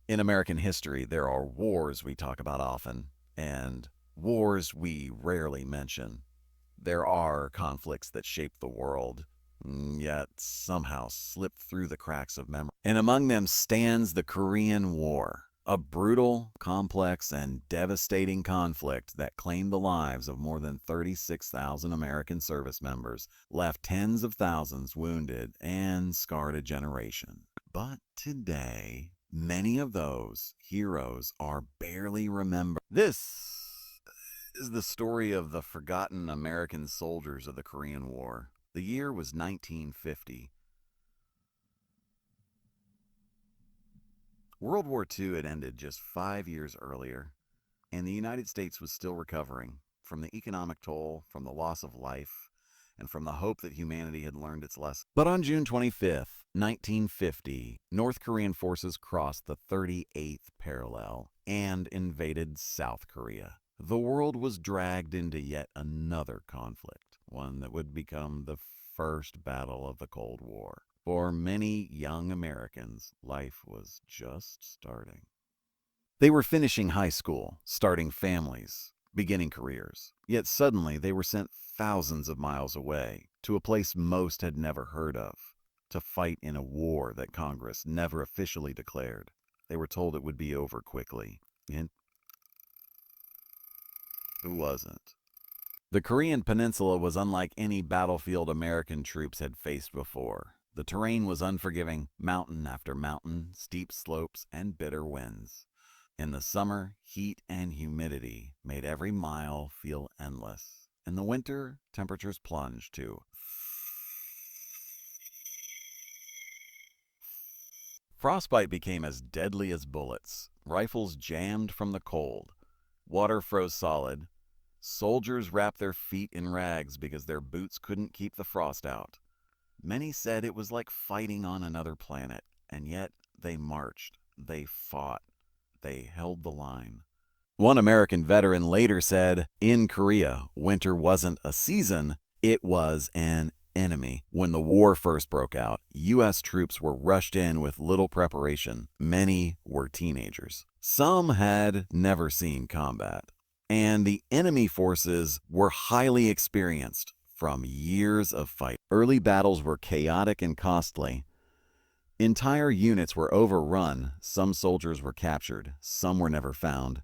In American history, there are wars we talk about often, and wars we rarely mention. There are conflicts that shape the world, yet somehow slip through the cracks of memory. And among them stands the Korean War, a brutal, complex, and devastating conflict that claimed the lives of more than 36,000 American service members, left tens of thousands wounded, and scarred a generation. But today, many of those heroes are barely remembered. This is the story of the forgotten American soldiers of the Korean War. The year was 1950. World War II had ended just 5 years earlier, and the United States was still recovering from the economic toll, from the loss of life, and from the hope that humanity had learned its lesson. But on June 25th, 1950, North Korean forces crossed the 38th parallel and invaded South Korea. The world was dragged into yet another conflict, one that would become the first battle of the Cold War. For many young Americans, life was just starting. They were finishing high school, starting families, beginning careers. Yet suddenly they were sent thousands of miles away to a place most had never heard of, to fight in a war that Congress never officially declared. They were told it would be over quickly. And it wasn't. The Korean peninsula was unlike any battlefield American troops had faced before. The terrain was unforgiving, mountain after mountain, steep slopes, and bitter winds. In the summer, heat and humidity made every mile feel endless. In the winter, temperatures plunged to. Frostbite became as deadly as bullets. Rifles jammed from the cold. Water froze solid. Soldiers wrapped their feet in rags because their boots couldn't keep the frost out. Many said it was like fighting on another planet, and yet they marched, they fought, they held the line. One American veteran later said, "In Korea, winter wasn't a season, it was an enemy." When the war first broke out, U.S. troops were rushed in with little preparation. Many were teenagers. Some had never seen combat. And the enemy forces were highly experienced from years of fight. Early battles were chaotic and costly. Entire units were overrun, some soldiers were captured, some were never found.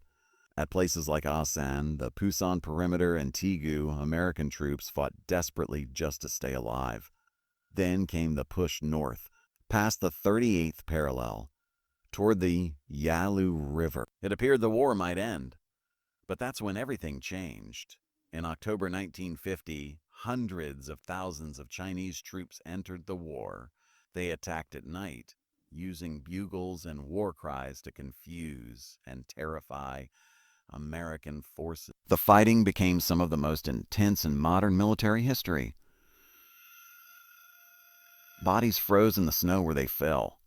At places like Asan, the Pusan Perimeter, and Taegu, American troops fought desperately just to stay alive. Then came the push north, past the 38th parallel, toward the Yalu River. It appeared the war might end. But that's when everything changed. In October 1950, hundreds of thousands of Chinese troops entered the war. They attacked at night, using bugles and war cries to confuse and terrify American forces. The fighting became some of the most intense in modern military history. Bodies froze in the snow where they fell,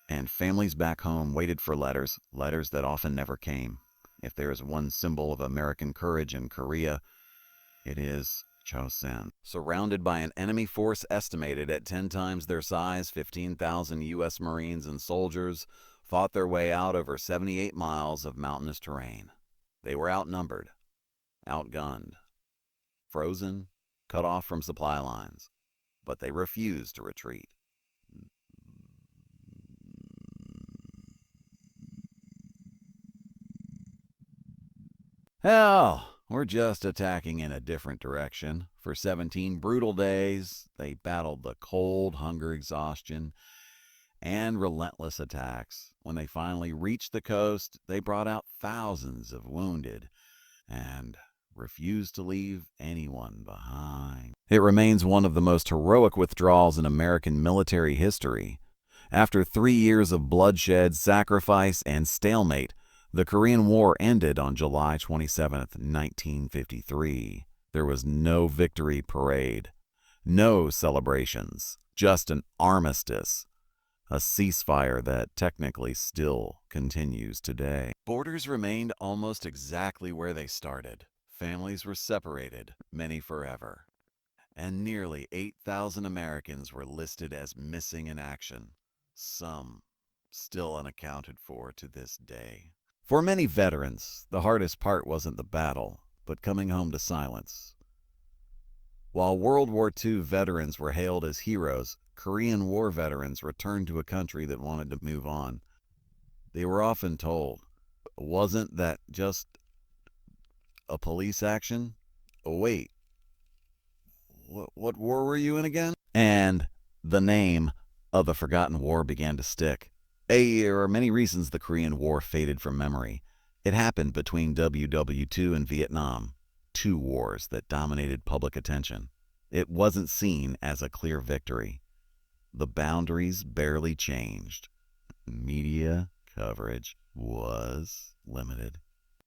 and families back home waited for letters that often never came. If there is one symbol of American courage in Korea, it is Chosin. Surrounded by an enemy force estimated at 10 times their size, 15,000 U.S. Marines and soldiers fought their way out over 78 miles of mountainous terrain. They were outnumbered, outgunned, frozen, cut off from supply lines, but they refused to retreat. Hell, we're just attacking in a different direction. For 17 brutal days, they battled the cold, hunger, exhaustion, and relentless attacks. When they finally reached the coast, they brought out thousands of wounded and refused to leave anyone behind. It remains one of the most heroic withdrawals in American military history. After 3 years of bloodshed, sacrifice, and stalemate, the Korean War ended on July 27, 1953. There was no victory parade, no celebrations, just an armistice, a ceasefire that technically still continues today. Borders remained almost exactly where they started. Families were separated, many forever. And nearly 8,000 Americans were listed as missing in action, some still unaccounted for to this day. For many veterans, the hardest part wasn't the battle, but coming home to silence. While World War II veterans were hailed as heroes, Korean War veterans returned to a country that wanted to move on. They were often told, wasn't that just a police action? Oh, wait, what war were you in again? And the name of the forgotten war began to stick. There are many reasons the Korean War faded from memory. It happened between WW2 and Vietnam, two wars that dominated public attention. It wasn't seen as a clear victory. The boundaries barely changed. Media coverage was limited.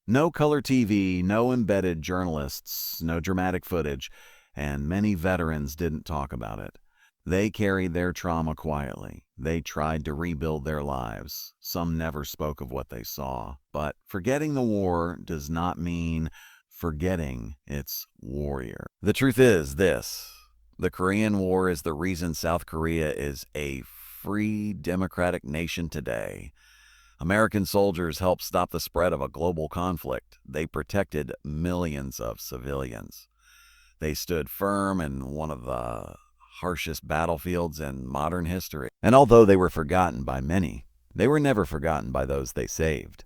No color TV, no embedded journalists, no dramatic footage, and many veterans didn't talk about it. They carried their trauma quietly. They tried to rebuild their lives. Some never spoke of what they saw. But forgetting the war does not mean forgetting its warrior. The truth is this: the Korean War is the reason South Korea is a free, democratic nation today. American soldiers helped stop the spread of a global conflict. They protected millions of civilians. They stood firm in one of the harshest battlefields in modern history. And although they were forgotten by many, they were never forgotten by those they saved.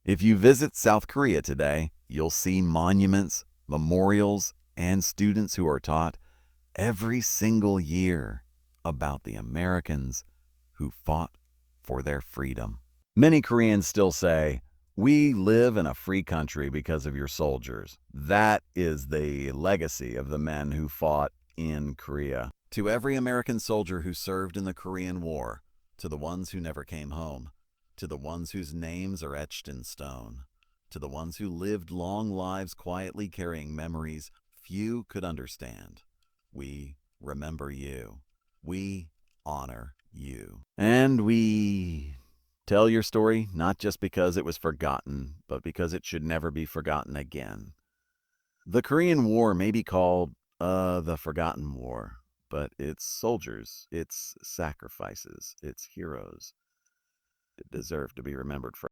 If you visit South Korea today, you'll see monuments, memorials, and students who are taught every single year about the Americans who fought for their freedom. Many Koreans still say, "We live in a free country because of your soldiers." That is the legacy of the men who fought in Korea. To every American soldier who served in the Korean War, to the ones who never came home, to the ones whose names are etched in stone, to the ones who lived long lives quietly carrying memories few could understand, we remember you. We honor you. And we tell your story not just because it was forgotten, but because it should never be forgotten again. The Korean War may be called the Forgotten War, but its soldiers, its sacrifices, its heroes deserve to be remembered forever.